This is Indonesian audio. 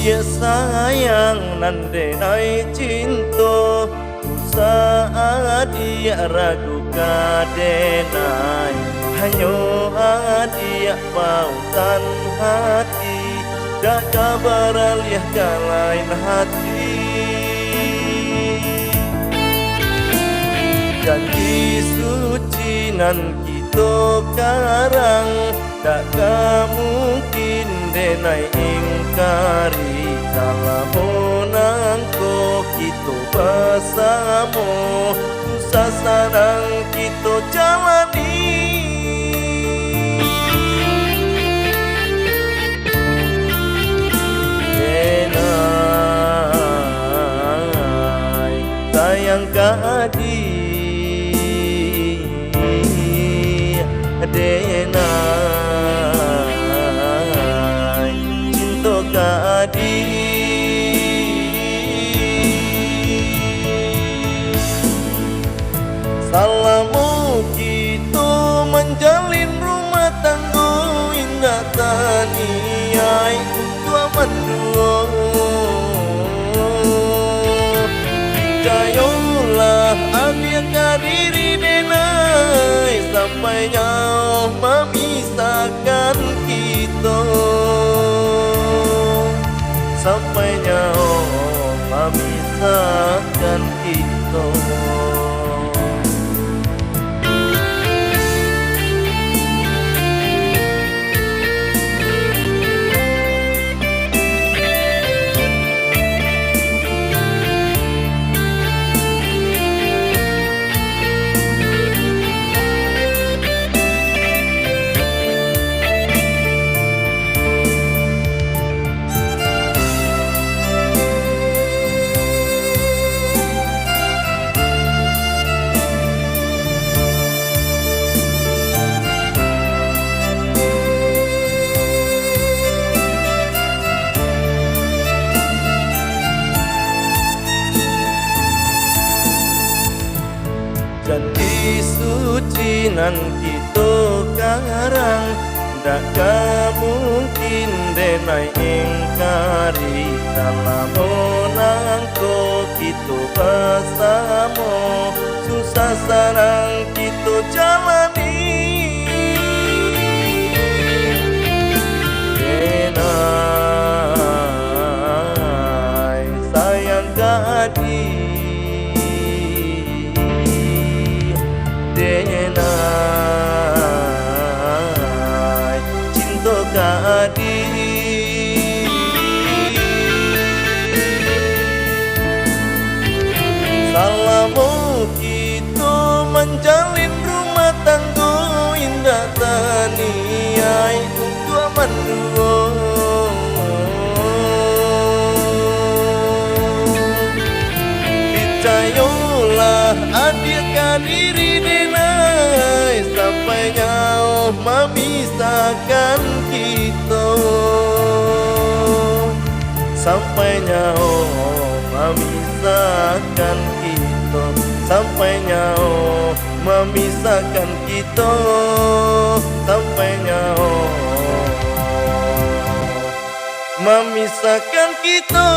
Dia sayang nandenai cinta saat dia ragu kadenai hanya dia pautan hati dak kabar liah kalain hati janji suci nan kita karang tak mungkin denai ingkari kalau nangko kita bersama susah senang kita jalani denai sayang kadi denai cinta kadi salamu kita menjalin rumah tangga indah taniai tua mendua percayalah adia kadiri denai sampai nyawa memisahkan kita sampai nyawa memisahkan kita. Janji suci nan kita karang dak mungkin denai ingkari kalau nangko kita bersama susah senang kita jalani denai sayang kadi denai cinta kadi salamu kita menjalin rumah tangga indah taniai tua mendua percayalah adia kadiri sampai nyawa memisahkan kita sampai nyawa memisahkan kita sampai nyawa memisahkan kita sampai nyawa memisahkan kita.